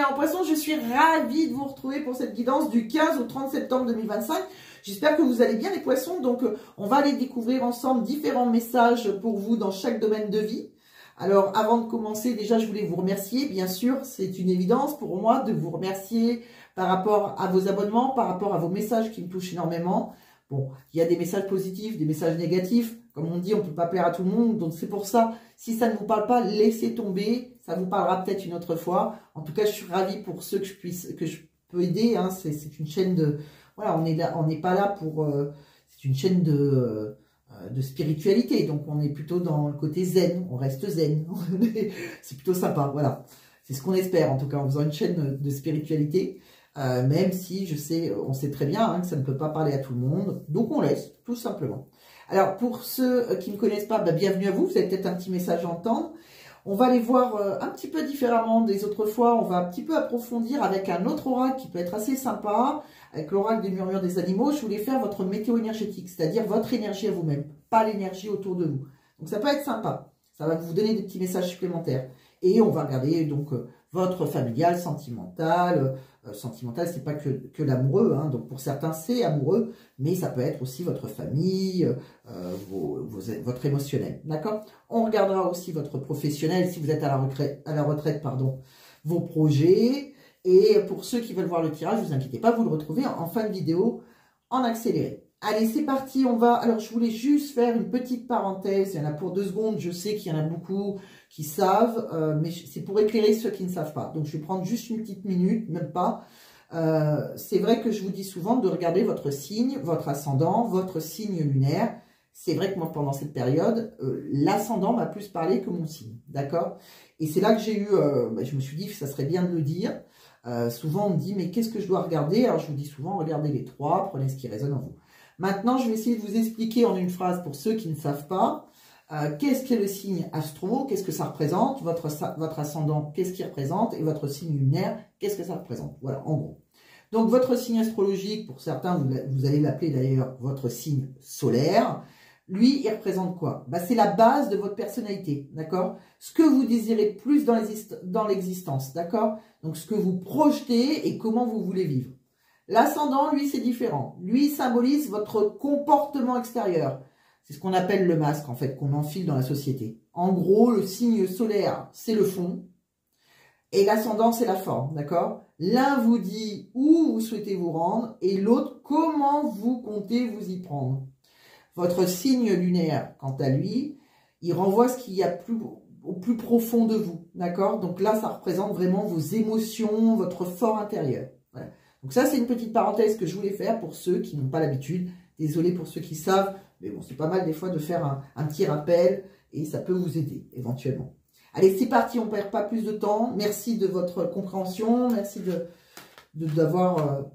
lunaire en poisson, je suis ravie de vous retrouver pour cette guidance du 15 au 30 septembre 2025. J'espère que vous allez bien les poissons. Donc, on va aller découvrir ensemble différents messages pour vous dans chaque domaine de vie. Alors, avant de commencer, déjà, je voulais vous remercier. Bien sûr, c'est une évidence pour moi de vous remercier par rapport à vos abonnements, par rapport à vos messages qui me touchent énormément. Bon, il y a des messages positifs, des messages négatifs. Comme on dit, on ne peut pas plaire à tout le monde. Donc, c'est pour ça, si ça ne vous parle pas, laissez tomber. Ça vous parlera peut-être une autre fois. En tout cas, je suis ravie pour ceux que je peux aider. Hein. C'est une chaîne de... Voilà, on n'est pas là pour... c'est une chaîne de spiritualité. Donc, on est plutôt dans le côté zen. On reste zen. C'est plutôt sympa. Voilà. C'est ce qu'on espère, en tout cas, en faisant une chaîne de spiritualité. Même si je sais, on sait très bien hein, que ça ne peut pas parler à tout le monde. Donc, on laisse, tout simplement. Alors, pour ceux qui ne me connaissent pas, bah, bienvenue à vous. Vous avez peut-être un petit message à entendre. On va les voir un petit peu différemment des autres fois. On va un petit peu approfondir avec un autre oracle qui peut être assez sympa. Avec l'oracle des murmures des animaux, je voulais faire votre météo énergétique, c'est-à-dire votre énergie à vous-même, pas l'énergie autour de vous. Donc, ça peut être sympa. Ça va vous donner des petits messages supplémentaires. Et on va regarder donc votre familial, sentimental. Sentimental, c'est pas que l'amoureux. Hein. Donc, pour certains, c'est amoureux. Mais ça peut être aussi votre famille, votre émotionnel. D'accord? On regardera aussi votre professionnel, si vous êtes à la retraite, pardon, vos projets. Et pour ceux qui veulent voir le tirage, ne vous inquiétez pas, vous le retrouvez en fin de vidéo en accéléré. Allez, c'est parti, on va... Alors, je voulais juste faire une petite parenthèse. Il y en a pour 2 secondes. Je sais qu'il y en a beaucoup qui savent, mais c'est pour éclairer ceux qui ne savent pas. Donc, je vais prendre juste une petite minute, même pas. C'est vrai que je vous dis souvent de regarder votre signe, votre ascendant, votre signe lunaire. C'est vrai que moi, pendant cette période, l'ascendant m'a plus parlé que mon signe, d'accord? Et c'est là que j'ai eu... je me suis dit que ça serait bien de le dire. Souvent, on me dit, mais qu'est-ce que je dois regarder? Alors, je vous dis souvent, regardez les 3, prenez ce qui résonne en vous. Maintenant, je vais essayer de vous expliquer en une phrase pour ceux qui ne savent pas. Qu'est-ce qu'est le signe astro? Qu'est-ce que ça représente? Votre ascendant, qu'est-ce qu'il représente? Et votre signe lunaire, qu'est-ce que ça représente? Voilà, en gros. Donc, votre signe astrologique, pour certains, vous allez l'appeler d'ailleurs votre signe solaire. Lui, il représente quoi? Bah, c'est la base de votre personnalité, d'accord? Ce que vous désirez plus dans l'existence, d'accord? Donc, ce que vous projetez et comment vous voulez vivre. L'ascendant, lui, c'est différent. Lui, il symbolise votre comportement extérieur. C'est ce qu'on appelle le masque, en fait, qu'on enfile dans la société. En gros, le signe solaire, c'est le fond. Et l'ascendant, c'est la forme, d'accord? L'un vous dit où vous souhaitez vous rendre et l'autre, comment vous comptez vous y prendre. Votre signe lunaire, quant à lui, il renvoie ce qu'il y a au plus profond de vous, d'accord? Donc là, ça représente vraiment vos émotions, votre fort intérieur. Voilà. Donc ça, c'est une petite parenthèse que je voulais faire pour ceux qui n'ont pas l'habitude. Désolé pour ceux qui savent, mais bon, c'est pas mal des fois de faire un petit rappel et ça peut vous aider éventuellement. Allez, c'est parti, on ne perd pas plus de temps. Merci de votre compréhension, merci d'avoir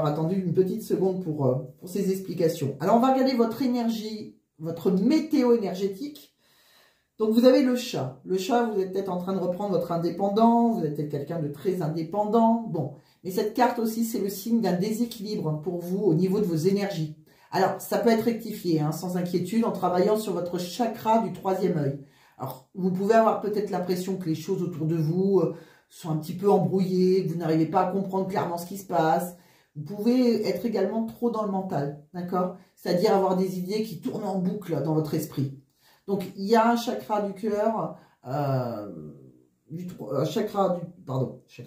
attendu une petite seconde pour ces explications. Alors, on va regarder votre énergie, votre météo énergétique. Donc, vous avez le chat. Le chat, vous êtes peut-être en train de reprendre votre indépendant. Vous êtes peut-être quelqu'un de très indépendant. Bon, mais cette carte aussi, c'est le signe d'un déséquilibre pour vous au niveau de vos énergies. Alors, ça peut être rectifié, hein, sans inquiétude, en travaillant sur votre chakra du 3e œil. Alors, vous pouvez avoir peut-être l'impression que les choses autour de vous sont un petit peu embrouillées, que vous n'arrivez pas à comprendre clairement ce qui se passe. Vous pouvez être également trop dans le mental, d'accord? C'est-à-dire avoir des idées qui tournent en boucle dans votre esprit. Donc, il y a un chakra du cœur, chakra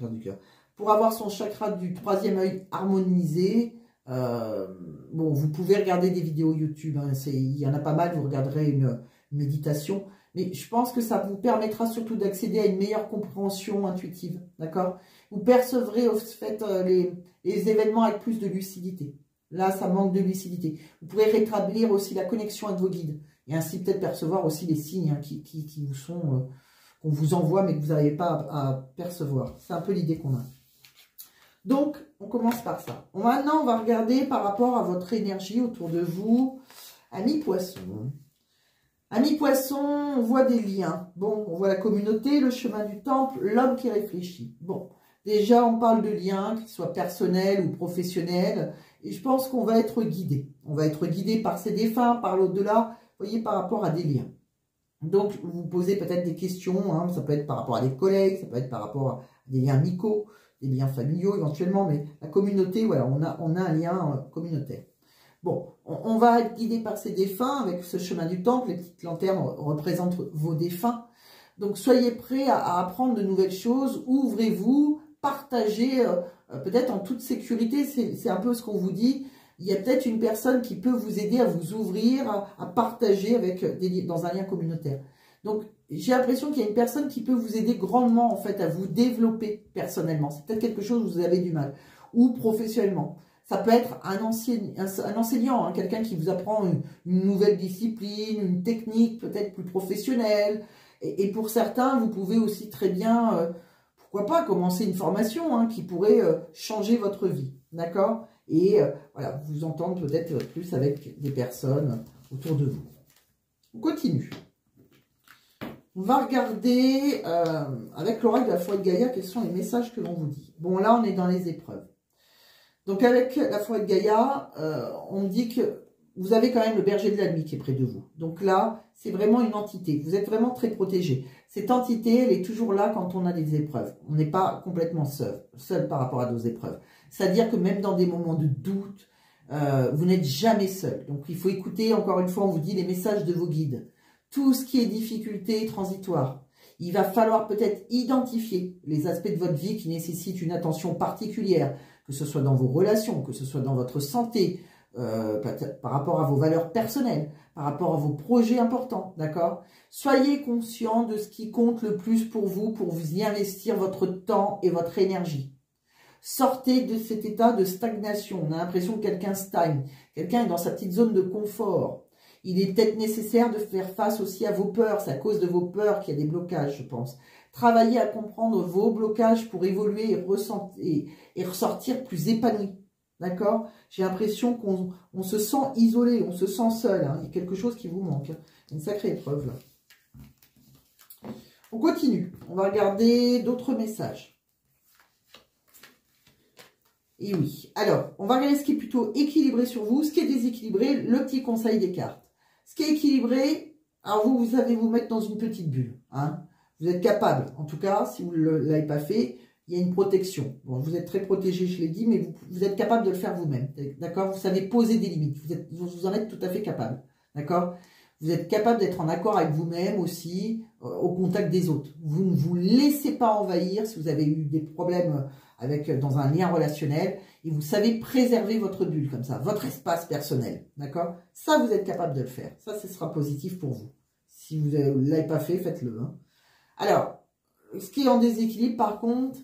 du cœur. Pour avoir son chakra du 3e œil harmonisé, bon, vous pouvez regarder des vidéos YouTube, hein, il y en a pas mal, vous regarderez une méditation, mais je pense que ça vous permettra surtout d'accéder à une meilleure compréhension intuitive, d'accord? Vous percevrez au fait les événements avec plus de lucidité. Là, ça manque de lucidité. Vous pourrez rétablir aussi la connexion avec vos guides et ainsi peut-être percevoir aussi les signes hein, qui vous sont, qu'on vous envoie mais que vous n'arrivez pas à percevoir. C'est un peu l'idée qu'on a. Donc, on commence par ça. Maintenant, on va regarder par rapport à votre énergie autour de vous. Amis poissons. Amis poissons, on voit des liens. Bon, on voit la communauté, le chemin du temple, l'homme qui réfléchit. Bon, déjà, on parle de liens, qu'ils soient personnels ou professionnels. Et je pense qu'on va être guidé. On va être guidé par ces défunts, par l'au-delà, vous voyez, par rapport à des liens. Donc, vous vous posez peut-être des questions. Hein, ça peut être par rapport à des collègues, ça peut être par rapport des liens amicaux, des liens familiaux éventuellement, mais la communauté, voilà, on a un lien communautaire. Bon, on va être guidé par ces défunts avec ce chemin du temple. Les petites lanternes représentent vos défunts. Donc, soyez prêts à apprendre de nouvelles choses. Ouvrez-vous, partagez, peut-être en toute sécurité. C'est un peu ce qu'on vous dit. Il y a peut-être une personne qui peut vous aider à vous ouvrir, à partager dans un lien communautaire. Donc, j'ai l'impression qu'il y a une personne qui peut vous aider grandement, en fait, à vous développer personnellement. C'est peut-être quelque chose où vous avez du mal. Ou professionnellement. Ça peut être un enseignant, hein, quelqu'un qui vous apprend une nouvelle discipline, une technique peut-être plus professionnelle. Et pour certains, vous pouvez aussi très bien, pourquoi pas, commencer une formation hein, qui pourrait changer votre vie. D'accord? Et voilà, vous entendre peut-être plus avec des personnes autour de vous. On continue. On va regarder avec l'oracle de la forêt de Gaïa quels sont les messages que l'on vous dit. Bon, là, on est dans les épreuves. Donc, avec la forêt de Gaïa, on me dit que vous avez quand même le berger de la nuit qui est près de vous. Donc là, c'est vraiment une entité. Vous êtes vraiment très protégé. Cette entité, elle est toujours là quand on a des épreuves. On n'est pas complètement seul par rapport à nos épreuves. C'est-à-dire que même dans des moments de doute, vous n'êtes jamais seul. Donc, il faut écouter, encore une fois, on vous dit les messages de vos guides. Tout ce qui est difficulté transitoire. Il va falloir peut-être identifier les aspects de votre vie qui nécessitent une attention particulière, que ce soit dans vos relations, que ce soit dans votre santé, par rapport à vos valeurs personnelles, par rapport à vos projets importants, d'accord? Soyez conscient de ce qui compte le plus pour vous y investir votre temps et votre énergie. Sortez de cet état de stagnation. On a l'impression que quelqu'un stagne, quelqu'un est dans sa petite zone de confort. Il est peut-être nécessaire de faire face aussi à vos peurs. C'est à cause de vos peurs qu'il y a des blocages, je pense. Travaillez à comprendre vos blocages pour évoluer et ressortir plus épanoui. D'accord? J'ai l'impression qu'on se sent isolé, on se sent seul. Hein. Il y a quelque chose qui vous manque. Une sacrée épreuve, là. On continue. On va regarder d'autres messages. Et oui. Alors, on va regarder ce qui est plutôt équilibré sur vous. Ce qui est déséquilibré, le petit conseil des cartes. Ce qui est équilibré, alors vous savez vous mettre dans une petite bulle. Hein. Vous êtes capable, en tout cas, si vous ne l'avez pas fait, il y a une protection. Bon, vous êtes très protégé, je l'ai dit, mais vous êtes capable de le faire vous-même. D'accord? Vous savez poser des limites. Vous en êtes tout à fait capable. D'accord? Vous êtes capable d'être en accord avec vous-même aussi, au contact des autres. Vous ne vous laissez pas envahir si vous avez eu des problèmes dans un lien relationnel. Et vous savez préserver votre bulle comme ça, votre espace personnel. D'accord? Ça, vous êtes capable de le faire. Ça, ce sera positif pour vous. Si vous ne l'avez pas fait, faites-le. Hein. Alors, ce qui est en déséquilibre, par contre,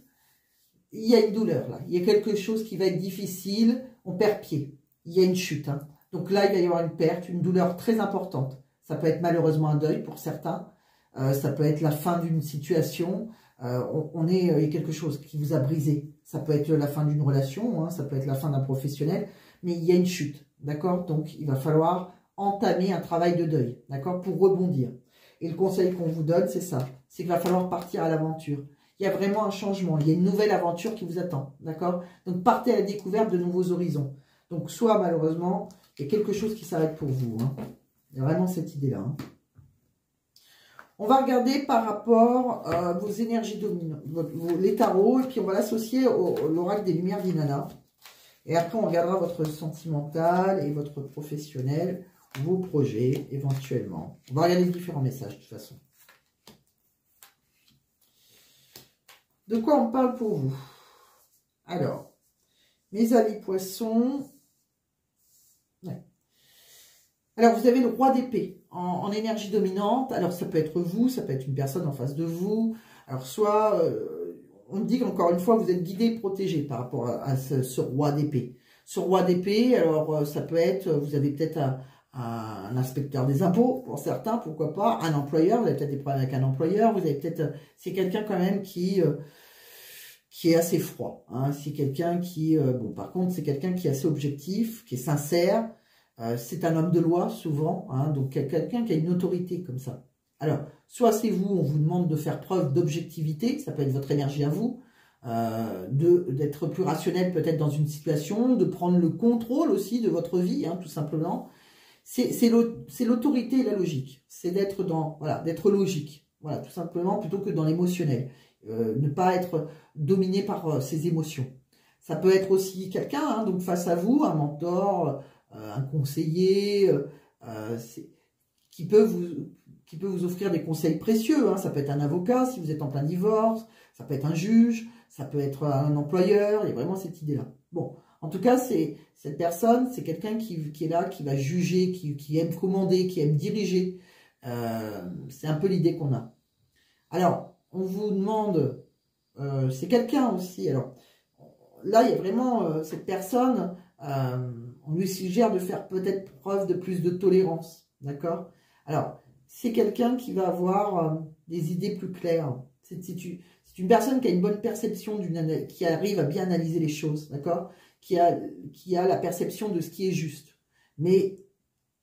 il y a une douleur là. Il y a quelque chose qui va être difficile. On perd pied. Il y a une chute. Hein. Donc là, il va y avoir une perte, une douleur très importante. Ça peut être malheureusement un deuil pour certains. Ça peut être la fin d'une situation. Il y a quelque chose qui vous a brisé. Ça peut être la fin d'une relation, hein, ça peut être la fin d'un professionnel, mais il y a une chute, d'accord? Donc, il va falloir entamer un travail de deuil, d'accord? Pour rebondir. Et le conseil qu'on vous donne, c'est ça. C'est qu'il va falloir partir à l'aventure. Il y a vraiment un changement. Il y a une nouvelle aventure qui vous attend, d'accord? Donc, partez à la découverte de nouveaux horizons. Donc, soit, malheureusement, il y a quelque chose qui s'arrête pour vous. Hein. Il y a vraiment cette idée-là. Hein. On va regarder par rapport à vos énergies dominantes, les tarots, et puis on va l'associer à l'oracle des lumières d'Inanna. Et après, on regardera votre sentimental et votre professionnel, vos projets, éventuellement. On va regarder les différents messages, de toute façon. De quoi on parle pour vous? Alors, mes amis poissons... Ouais. Alors, vous avez le roi d'épée en énergie dominante. Alors, ça peut être vous, ça peut être une personne en face de vous. Alors, soit, on dit qu'encore une fois, vous êtes guidé et protégé par rapport à ce roi d'épée. Ce roi d'épée, alors, ça peut être, vous avez peut-être un inspecteur des impôts, pour certains, pourquoi pas, un employeur, vous avez peut-être des problèmes avec un employeur, vous avez peut-être, c'est quelqu'un quand même qui est assez froid. Hein. C'est quelqu'un qui, bon, par contre, c'est quelqu'un qui est assez objectif, qui est sincère. C'est un homme de loi, souvent, hein, donc quelqu'un qui a une autorité comme ça. Alors, soit c'est vous, on vous demande de faire preuve d'objectivité, ça peut être votre énergie à vous, d'être plus rationnel peut-être dans une situation, de prendre le contrôle aussi de votre vie, hein, tout simplement. C'est l'autorité et la logique. C'est d'être logique, voilà, tout simplement, plutôt que dans l'émotionnel. ne pas être dominé par ses émotions. Ça peut être aussi quelqu'un, hein, donc face à vous, un mentor, un conseiller, qui peut vous offrir des conseils précieux. Hein. Ça peut être un avocat si vous êtes en plein divorce, ça peut être un juge, ça peut être un employeur, il y a vraiment cette idée-là. Bon, en tout cas, cette personne, c'est quelqu'un qui est là, qui va juger, qui aime commander, qui aime diriger. C'est un peu l'idée qu'on a. Alors, on vous demande, c'est quelqu'un aussi, alors là, il y a vraiment cette personne, on lui suggère de faire peut-être preuve de plus de tolérance, d'accord? Alors, c'est quelqu'un qui va avoir des idées plus claires. C'est une personne qui a une bonne perception, qui arrive à bien analyser les choses, d'accord? Qui a la perception de ce qui est juste. Mais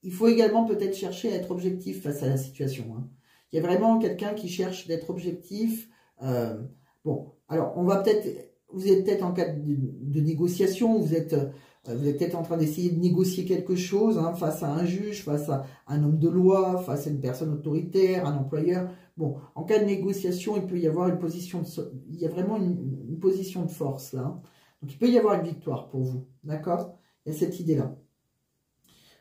il faut également peut-être chercher à être objectif face à la situation. Hein. Il y a vraiment quelqu'un qui cherche d'être objectif. Bon, alors, vous êtes peut-être en cas de négociation, vous êtes peut-être en train d'essayer de négocier quelque chose hein, face à un juge, face à un homme de loi, face à une personne autoritaire, un employeur. Bon, en cas de négociation, il peut y avoir il y a vraiment une position de force là. Hein. Donc, il peut y avoir une victoire pour vous, d'accord? Il y a cette idée-là.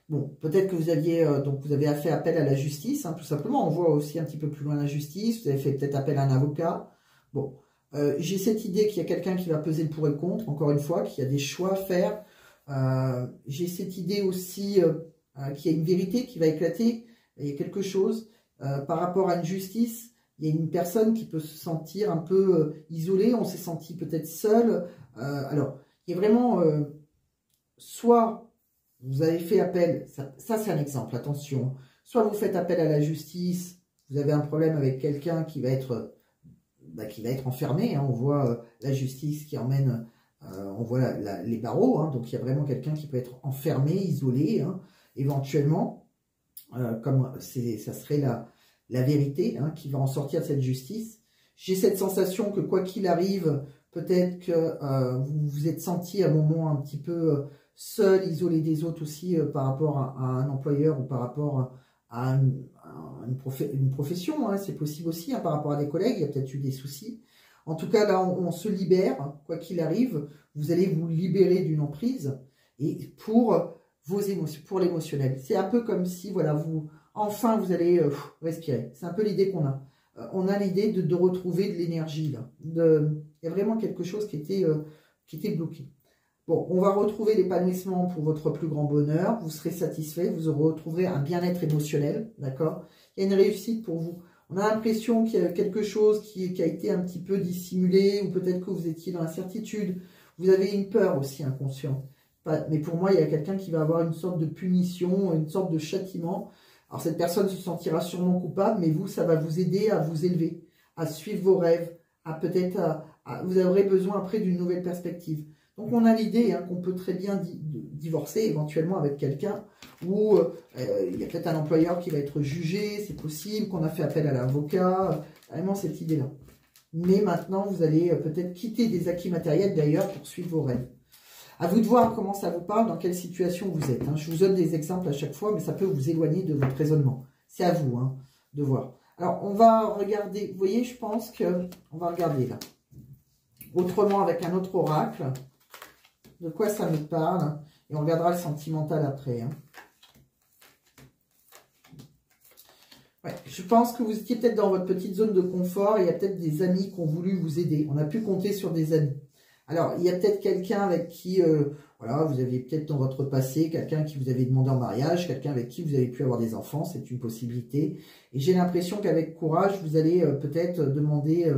Bon, peut-être que vous avez fait appel à la justice, hein, tout simplement. On voit aussi un petit peu plus loin la justice. Vous avez fait peut-être appel à un avocat. Bon, j'ai cette idée qu'il y a quelqu'un qui va peser le pour et le contre, encore une fois, qu'il y a des choix à faire. J'ai cette idée aussi qu'il y a une vérité qui va éclater. Il y a quelque chose par rapport à une justice. Il y a une personne qui peut se sentir un peu isolée. On s'est senti peut-être seul. Alors, il y a vraiment soit vous avez fait appel, ça c'est un exemple, attention. Soit vous faites appel à la justice, vous avez un problème avec quelqu'un qui va être enfermé. Hein, on voit la justice qui emmène, on voit les barreaux. Hein, donc il y a vraiment quelqu'un qui peut être enfermé, isolé, hein, éventuellement, comme ça serait la vérité hein, qui va en sortir de cette justice. J'ai cette sensation que quoi qu'il arrive, peut-être que vous vous êtes senti à un moment un petit peu seul, isolé des autres aussi par rapport à un employeur ou par rapport à une profession, hein, c'est possible aussi, hein, par rapport à des collègues, il y a peut-être eu des soucis. En tout cas, là, on se libère, quoi qu'il arrive, vous allez vous libérer d'une emprise et pour vos émotions, pour l'émotionnel. C'est un peu comme si, voilà, enfin, vous allez respirer. C'est un peu l'idée qu'on a. On a l'idée de retrouver de l'énergie, là. Il y a vraiment quelque chose qui était bloqué. Bon, on va retrouver l'épanouissement pour votre plus grand bonheur. Vous serez satisfait, vous retrouverez un bien-être émotionnel, d'accord? Il y a une réussite pour vous. On a l'impression qu'il y a quelque chose qui a été un petit peu dissimulé, ou peut-être que vous étiez dans l'incertitude. Vous avez une peur aussi inconsciente. Mais pour moi, il y a quelqu'un qui va avoir une sorte de punition, une sorte de châtiment. Alors, cette personne se sentira sûrement coupable, mais vous, ça va vous aider à vous élever, à suivre vos rêves, vous aurez besoin après d'une nouvelle perspective. Donc, on a l'idée hein, qu'on peut très bien divorcer éventuellement avec quelqu'un où il y a peut-être un employeur qui va être jugé, c'est possible, qu'on a fait appel à l'avocat, vraiment cette idée-là. Mais maintenant, vous allez peut-être quitter des acquis matériels d'ailleurs pour suivre vos rêves. À vous de voir comment ça vous parle, dans quelle situation vous êtes. Hein. Je vous donne des exemples à chaque fois, mais ça peut vous éloigner de votre raisonnement. C'est à vous hein, de voir. Alors, on va regarder, vous voyez, je pense qu'on va regarder là. Autrement, avec un autre oracle. De quoi ça me parle. Et on regardera le sentimental après. Hein. Ouais, je pense que vous étiez peut-être dans votre petite zone de confort. Il y a peut-être des amis qui ont voulu vous aider. On a pu compter sur des amis. Alors, il y a peut-être quelqu'un avec qui, voilà, vous aviez peut-être dans votre passé, quelqu'un qui vous avait demandé en mariage, quelqu'un avec qui vous avez pu avoir des enfants, c'est une possibilité. Et j'ai l'impression qu'avec courage, vous allez peut-être demander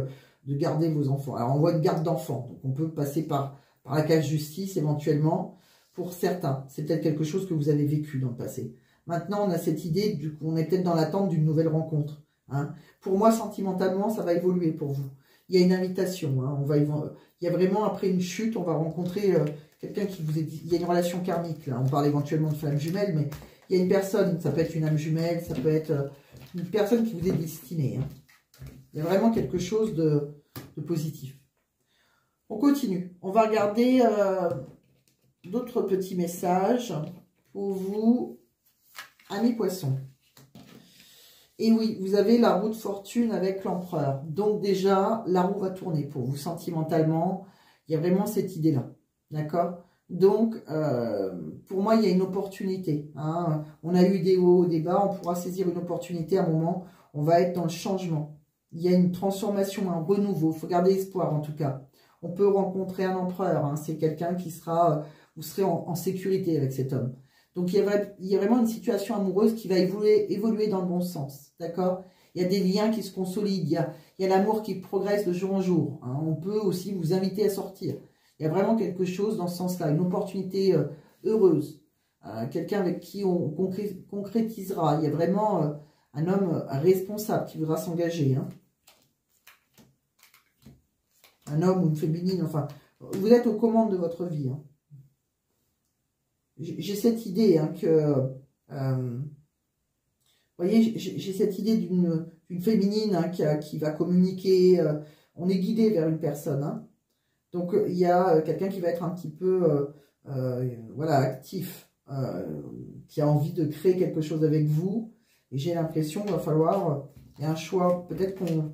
de garder vos enfants. Alors, on voit une garde d'enfants, donc on peut passer par la case justice éventuellement, pour certains. C'est peut-être quelque chose que vous avez vécu dans le passé. Maintenant, on a cette idée, du coup, on est peut-être dans l'attente d'une nouvelle rencontre. Hein. Pour moi, sentimentalement, ça va évoluer pour vous. Il y a une invitation, hein. Il y a vraiment, après une chute, on va rencontrer quelqu'un qui vous est dit, il y a une relation karmique, là. On parle éventuellement de flamme jumelle, mais il y a une personne, ça peut être une âme jumelle, ça peut être une personne qui vous est destinée. Hein. Il y a vraiment quelque chose de positif. On continue. On va regarder d'autres petits messages pour vous, amis poissons. Et oui, vous avez la roue de fortune avec l'empereur. Donc déjà, la roue va tourner pour vous sentimentalement. Il y a vraiment cette idée-là. D'accord? Donc, pour moi, il y a une opportunité. Hein. On a eu des hauts, des bas. On pourra saisir une opportunité à un moment. On va être dans le changement. Il y a une transformation, un renouveau. Il faut garder espoir en tout cas. On peut rencontrer un empereur. Hein. C'est quelqu'un qui sera... vous serez en sécurité avec cet homme. Donc, il y a vraiment une situation amoureuse qui va évoluer dans le bon sens. D'accord? Il y a des liens qui se consolident. Il y a l'amour qui progresse de jour en jour. Hein. On peut aussi vous inviter à sortir. Il y a vraiment quelque chose dans ce sens-là. Une opportunité heureuse. Quelqu'un avec qui on concrétisera. Il y a vraiment un homme responsable qui voudra s'engager. Hein. Un homme ou une féminine. Enfin, vous êtes aux commandes de votre vie. Hein. J'ai cette idée hein, que, vous voyez, j'ai cette idée d'une féminine hein, qui va communiquer. On est guidé vers une personne. Hein. Donc, il y a quelqu'un qui va être un petit peu, voilà, actif, qui a envie de créer quelque chose avec vous. Et j'ai l'impression qu'il va falloir, il y a un choix, peut-être qu'on...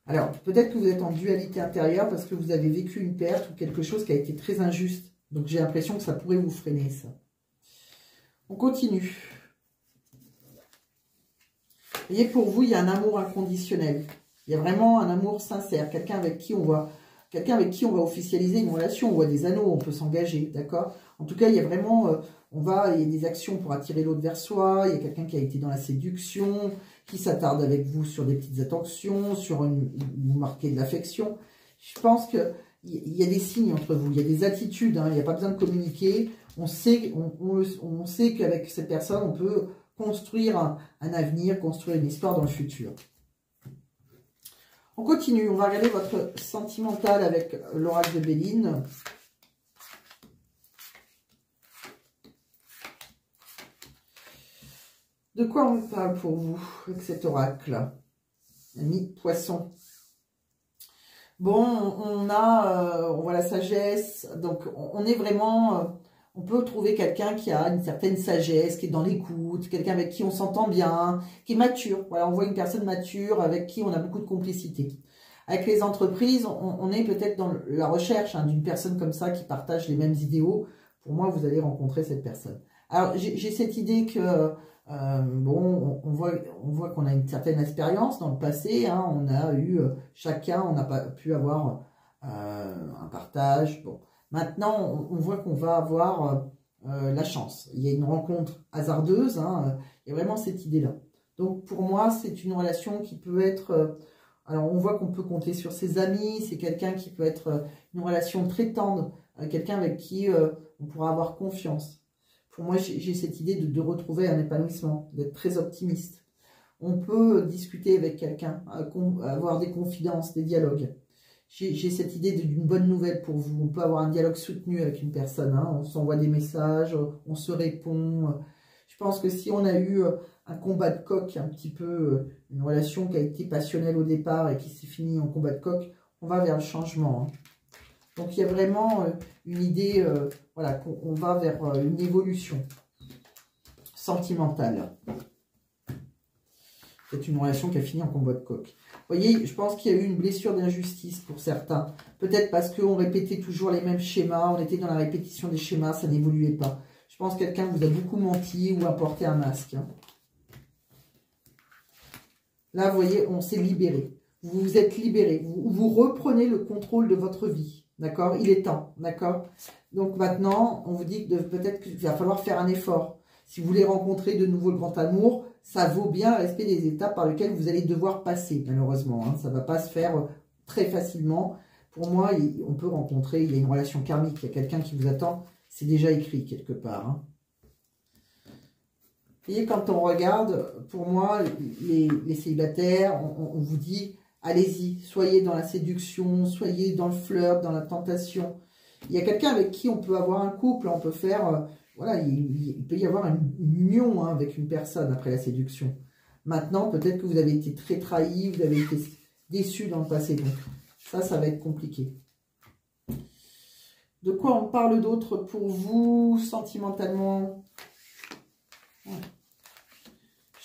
Alors, peut-être que vous êtes en dualité intérieure parce que vous avez vécu une perte ou quelque chose qui a été très injuste. Donc, j'ai l'impression que ça pourrait vous freiner, ça. On continue. Vous voyez, pour vous, il y a un amour inconditionnel. Il y a vraiment un amour sincère. Quelqu'un avec qui on va officialiser une relation. On voit des anneaux, on peut s'engager, d'accord? En tout cas, il y a vraiment... il y a des actions pour attirer l'autre vers soi. Il y a quelqu'un qui a été dans la séduction, qui s'attarde avec vous sur des petites attentions, vous marquez de l'affection. Je pense que il y a des signes entre vous, il y a des attitudes, hein, il n'y a pas besoin de communiquer. On sait qu'avec cette personne, on peut construire un avenir, construire une histoire dans le futur. On continue, on va regarder votre sentimental avec l'oracle de Béline. De quoi on parle pour vous avec cet oracle? Ami Poisson. Bon, on voit la sagesse, donc on est vraiment, on peut trouver quelqu'un qui a une certaine sagesse, qui est dans l'écoute, quelqu'un avec qui on s'entend bien, qui est mature. Voilà, on voit une personne mature avec qui on a beaucoup de complicité. Avec les entreprises, on est peut-être dans la recherche hein, d'une personne comme ça qui partage les mêmes idéaux. Pour moi, vous allez rencontrer cette personne. Alors, j'ai cette idée que... bon, on voit qu'on a une certaine expérience dans le passé, hein, on a eu, chacun, on n'a pas pu avoir un partage. Bon, maintenant, on voit qu'on va avoir la chance. Il y a une rencontre hasardeuse, hein, il y a vraiment cette idée-là. Donc, pour moi, c'est une relation qui peut être... alors, on voit qu'on peut compter sur ses amis, c'est quelqu'un qui peut être une relation très tendre, quelqu'un avec qui on pourra avoir confiance. Pour moi, j'ai cette idée de retrouver un épanouissement, d'être très optimiste. On peut discuter avec quelqu'un, avoir des confidences, des dialogues. J'ai cette idée d'une bonne nouvelle pour vous. On peut avoir un dialogue soutenu avec une personne. Hein. On s'envoie des messages, on se répond. Je pense que si on a eu un combat de coq, un petit peu, une relation qui a été passionnelle au départ et qui s'est finie en combat de coq, on va vers le changement. Hein. Donc, il y a vraiment une idée, voilà, qu'on va vers une évolution sentimentale. C'est une relation qui a fini en combat de coq. Vous voyez, je pense qu'il y a eu une blessure d'injustice pour certains. Peut-être parce qu'on répétait toujours les mêmes schémas, on était dans la répétition des schémas, ça n'évoluait pas. Je pense que quelqu'un vous a beaucoup menti ou a porté un masque. Hein. Là, vous voyez, on s'est libéré. Vous vous êtes libéré. Vous reprenez le contrôle de votre vie. D'accord? Il est temps, d'accord? Donc maintenant, on vous dit que peut-être qu'il va falloir faire un effort. Si vous voulez rencontrer de nouveau le grand amour, ça vaut bien le respect des étapes par lesquelles vous allez devoir passer, malheureusement. Hein. Ça ne va pas se faire très facilement. Pour moi, on peut rencontrer, il y a une relation karmique, il y a quelqu'un qui vous attend, c'est déjà écrit quelque part. Hein. Vous voyez, quand on regarde, pour moi, les célibataires, on vous dit... Allez-y, soyez dans la séduction, soyez dans le flirt, dans la tentation. Il y a quelqu'un avec qui on peut avoir un couple, on peut faire... voilà, il peut y avoir une union hein, avec une personne après la séduction. Maintenant, peut-être que vous avez été très trahi, vous avez été déçu dans le passé. Donc, ça va être compliqué. De quoi on parle d'autre pour vous, sentimentalement? Ouais.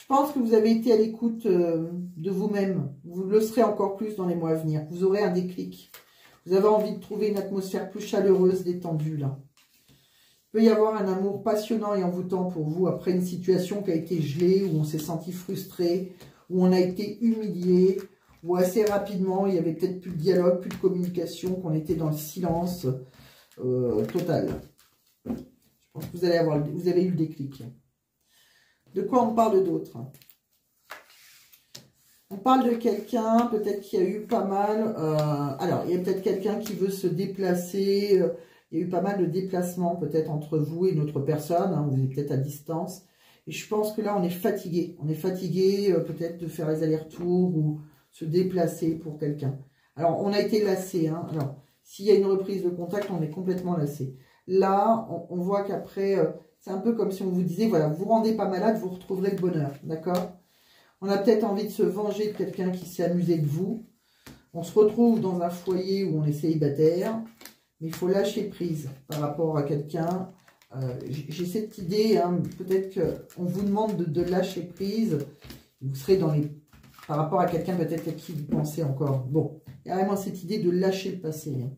Je pense que vous avez été à l'écoute de vous-même. Vous le serez encore plus dans les mois à venir. Vous aurez un déclic. Vous avez envie de trouver une atmosphère plus chaleureuse, détendue, là. Il peut y avoir un amour passionnant et envoûtant pour vous après une situation qui a été gelée, où on s'est senti frustré, où on a été humilié, où assez rapidement, il y avait peut-être plus de dialogue, plus de communication, qu'on était dans le silence total. Je pense que vous avez eu le déclic. De quoi on parle d'autre? On parle de quelqu'un, peut-être qui a eu pas mal... alors, il y a peut-être quelqu'un qui veut se déplacer. Il y a eu pas mal de déplacements, peut-être, entre vous et une autre personne. Hein, vous êtes peut-être à distance. Et je pense que là, on est fatigué. On est fatigué, peut-être, de faire les allers-retours ou se déplacer pour quelqu'un. Alors, on a été lassé. Hein. Alors, s'il y a une reprise de contact, on est complètement lassé. Là, on voit qu'après, c'est un peu comme si on vous disait, voilà, vous rendez pas malade, vous retrouverez le bonheur. D'accord? On a peut-être envie de se venger de quelqu'un qui s'est amusé de vous. On se retrouve dans un foyer où on est célibataire. Mais il faut lâcher prise par rapport à quelqu'un. J'ai cette idée, hein, peut-être qu'on vous demande de lâcher prise. Vous serez dans les... Par rapport à quelqu'un peut-être à qui vous pensez encore. Bon, il y a vraiment cette idée de lâcher le passé. Hein.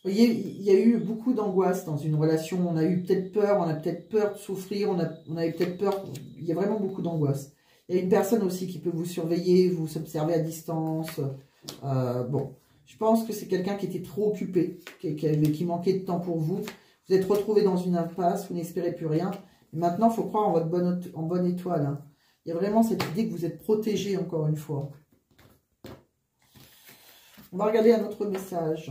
Vous voyez, il y a eu beaucoup d'angoisse dans une relation. On a eu peut-être peur, on a peut-être peur de souffrir, on avait peut-être peur. Il y a vraiment beaucoup d'angoisse. Il y a une personne aussi qui peut vous surveiller, vous observer à distance. Bon, je pense que c'est quelqu'un qui était trop occupé, qui manquait de temps pour vous. Vous êtes retrouvé dans une impasse, vous n'espérez plus rien. Et maintenant, il faut croire en votre bonne étoile. Hein. Il y a vraiment cette idée que vous êtes protégé, encore une fois. On va regarder un autre message.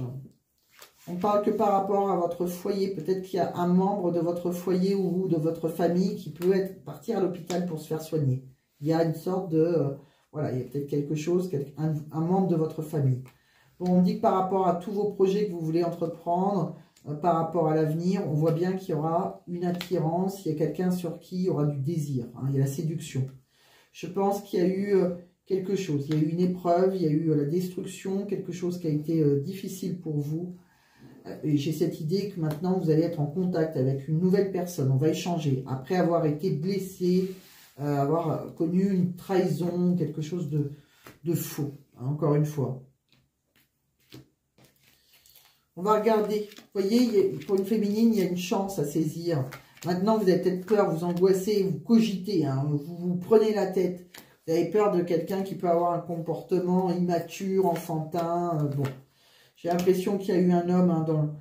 On parle que par rapport à votre foyer, peut-être qu'il y a un membre de votre foyer ou de votre famille qui peut partir à l'hôpital pour se faire soigner. Il y a une sorte de... voilà, il y a peut-être quelque chose, un membre de votre famille. Bon, on dit que par rapport à tous vos projets que vous voulez entreprendre, par rapport à l'avenir, on voit bien qu'il y aura une attirance, il y a quelqu'un sur qui il y aura du désir, hein, il y a la séduction. Je pense qu'il y a eu quelque chose, il y a eu une épreuve, il y a eu la destruction, quelque chose qui a été difficile pour vous. Et j'ai cette idée que maintenant vous allez être en contact avec une nouvelle personne, on va échanger, après avoir été blessé, avoir connu une trahison, quelque chose de faux, hein, encore une fois. On va regarder, vous voyez, pour une féminine, il y a une chance à saisir. Maintenant, vous avez peut-être peur, vous angoissez, vous cogitez, hein, vous prenez la tête. Vous avez peur de quelqu'un qui peut avoir un comportement immature, enfantin, bon. J'ai l'impression qu'il y a eu un homme hein,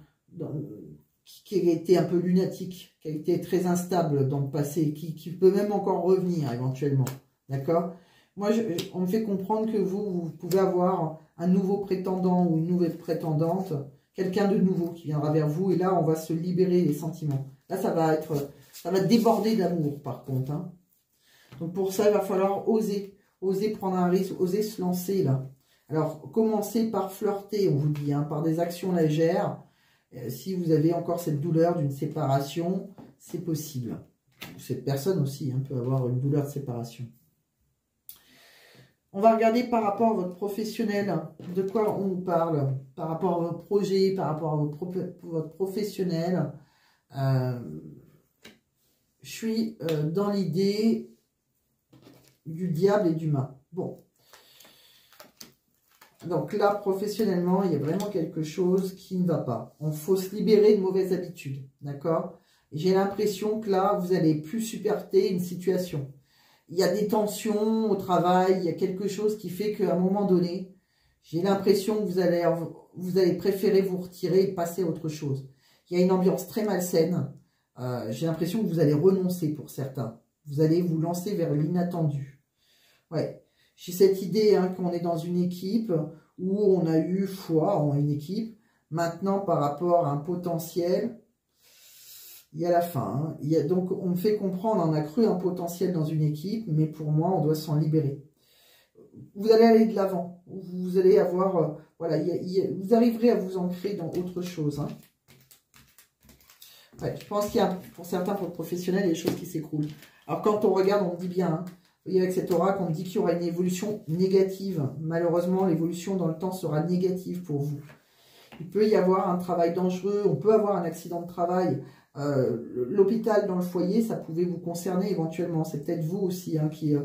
qui a été un peu lunatique, qui a été très instable dans le passé, qui peut même encore revenir éventuellement. D'accord? Moi, on me fait comprendre que vous pouvez avoir un nouveau prétendant ou une nouvelle prétendante, quelqu'un de nouveau qui viendra vers vous, et là, on va se libérer des sentiments. Là, ça va déborder d'amour, par contre. Hein. Donc, pour ça, il va falloir oser prendre un risque, oser se lancer, là. Alors, commencez par flirter, on vous dit, hein, par des actions légères. Si vous avez encore cette douleur d'une séparation, c'est possible. Cette personne aussi hein, peut avoir une douleur de séparation. On va regarder par rapport à votre professionnel, de quoi on vous parle, par rapport à vos projets, par rapport à votre professionnel. Je suis dans l'idée du diable et du mât. Bon. Donc là, professionnellement, il y a vraiment quelque chose qui ne va pas. Il faut se libérer de mauvaises habitudes, d'accord? J'ai l'impression que là, vous allez plus supporter une situation. Il y a des tensions au travail, il y a quelque chose qui fait qu'à un moment donné, j'ai l'impression que vous allez préférer vous retirer et passer à autre chose. Il y a une ambiance très malsaine. J'ai l'impression que vous allez renoncer pour certains. Vous allez vous lancer vers l'inattendu. Ouais. J'ai cette idée hein, qu'on est dans une équipe où on a eu foi en une équipe. Maintenant, par rapport à un potentiel, il y a la fin. Hein. Donc, on me fait comprendre, on a cru un potentiel dans une équipe, mais pour moi, on doit s'en libérer. Vous allez aller de l'avant. Vous allez avoir... voilà, vous arriverez à vous ancrer dans autre chose. Hein. Ouais, je pense qu'il y a, pour certains, pour le professionnel, il y a des choses qui s'écroulent. Alors, quand on regarde, on me dit bien... Hein, vous voyez, avec cet oracle, on me dit qu'il y aura une évolution négative. Malheureusement, l'évolution dans le temps sera négative pour vous. Il peut y avoir un travail dangereux, on peut avoir un accident de travail L'hôpital dans le foyer, ça pouvait vous concerner éventuellement. C'est peut-être vous aussi hein, qui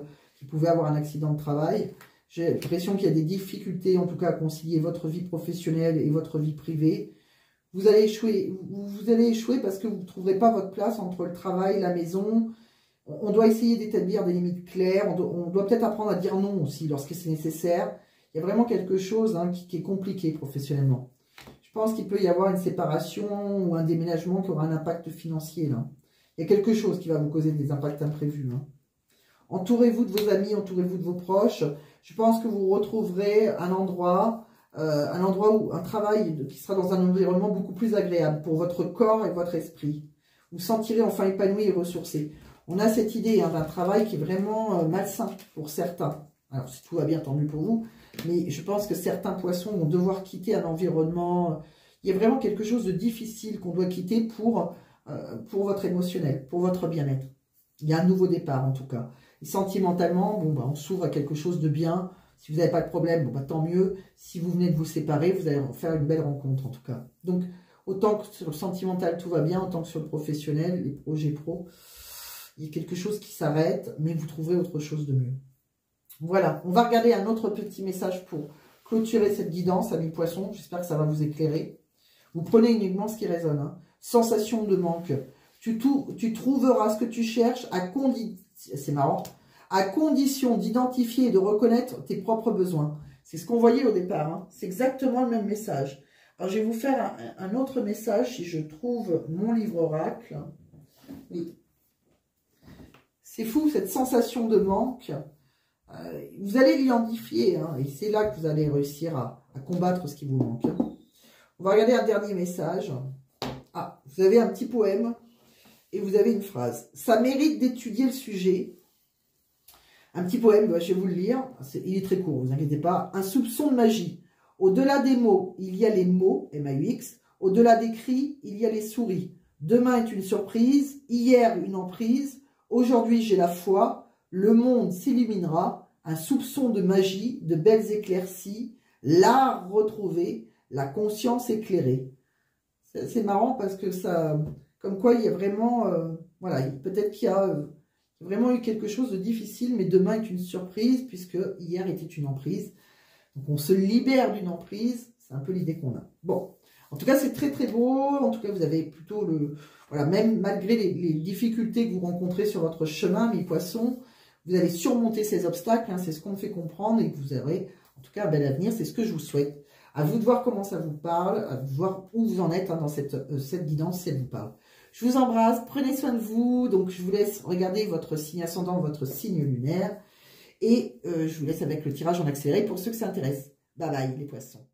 pouvez avoir un accident de travail. J'ai l'impression qu'il y a des difficultés, en tout cas, à concilier votre vie professionnelle et votre vie privée. Vous allez échouer. Vous allez échouer parce que vous ne trouverez pas votre place entre le travail, la maison. On doit essayer d'établir des limites claires. On doit peut-être apprendre à dire non aussi lorsque c'est nécessaire. Il y a vraiment quelque chose hein, qui est compliqué professionnellement. Je pense qu'il peut y avoir une séparation ou un déménagement qui aura un impact financier. Là. Il y a quelque chose qui va vous causer des impacts imprévus. Hein. Entourez-vous de vos amis, entourez-vous de vos proches. Je pense que vous retrouverez un endroit où un travail qui sera dans un environnement beaucoup plus agréable pour votre corps et votre esprit. Vous vous sentirez enfin épanoui et ressourcé. On a cette idée hein, d'un travail qui est vraiment malsain pour certains. Alors, si tout va bien, tant mieux pour vous. Mais je pense que certains poissons vont devoir quitter un environnement. Il y a vraiment quelque chose de difficile qu'on doit quitter pour votre émotionnel, pour votre bien-être. Il y a un nouveau départ en tout cas. Et sentimentalement, bon, on s'ouvre à quelque chose de bien. Si vous n'avez pas de problème, bon, tant mieux. Si vous venez de vous séparer, vous allez faire une belle rencontre en tout cas. Donc, autant que sur le sentimental, tout va bien, autant que sur le professionnel, les projets pro, il y a quelque chose qui s'arrête, mais vous trouverez autre chose de mieux. Voilà, on va regarder un autre petit message pour clôturer cette guidance, amis poissons. J'espère que ça va vous éclairer. Vous prenez uniquement ce qui résonne. Hein. Sensation de manque. Tu trouveras ce que tu cherches c'est marrant, à condition d'identifier et de reconnaître tes propres besoins. C'est ce qu'on voyait au départ. Hein. C'est exactement le même message. Alors, je vais vous faire un autre message si je trouve mon livre oracle. Oui. C'est fou, cette sensation de manque. Vous allez l'identifier, hein, et c'est là que vous allez réussir à combattre ce qui vous manque. Hein. On va regarder un dernier message. Ah, vous avez un petit poème et vous avez une phrase. Ça mérite d'étudier le sujet. Un petit poème, je vais vous le lire. Il est très court, ne vous inquiétez pas. Un soupçon de magie. Au-delà des mots, il y a les mots, M-A-U-X. Au-delà des cris, il y a les souris. Demain est une surprise, hier une emprise. Aujourd'hui j'ai la foi. Le monde s'illuminera, un soupçon de magie, de belles éclaircies, l'art retrouvé, la conscience éclairée. C'est marrant parce que ça, comme quoi il y a vraiment, voilà, peut-être qu'il y a vraiment eu quelque chose de difficile, mais demain est une surprise puisque hier était une emprise. Donc on se libère d'une emprise, c'est un peu l'idée qu'on a. Bon, en tout cas c'est très très beau, en tout cas vous avez plutôt voilà, même malgré les difficultés que vous rencontrez sur votre chemin, mes poissons, vous allez surmonter ces obstacles, hein, c'est ce qu'on me fait comprendre et que vous aurez en tout cas un bel avenir, c'est ce que je vous souhaite. À vous de voir comment ça vous parle, à vous de voir où vous en êtes hein, dans cette guidance si elle vous parle. Je vous embrasse, prenez soin de vous, donc je vous laisse regarder votre signe ascendant, votre signe lunaire et je vous laisse avec le tirage en accéléré pour ceux que ça intéresse. Bye bye les poissons.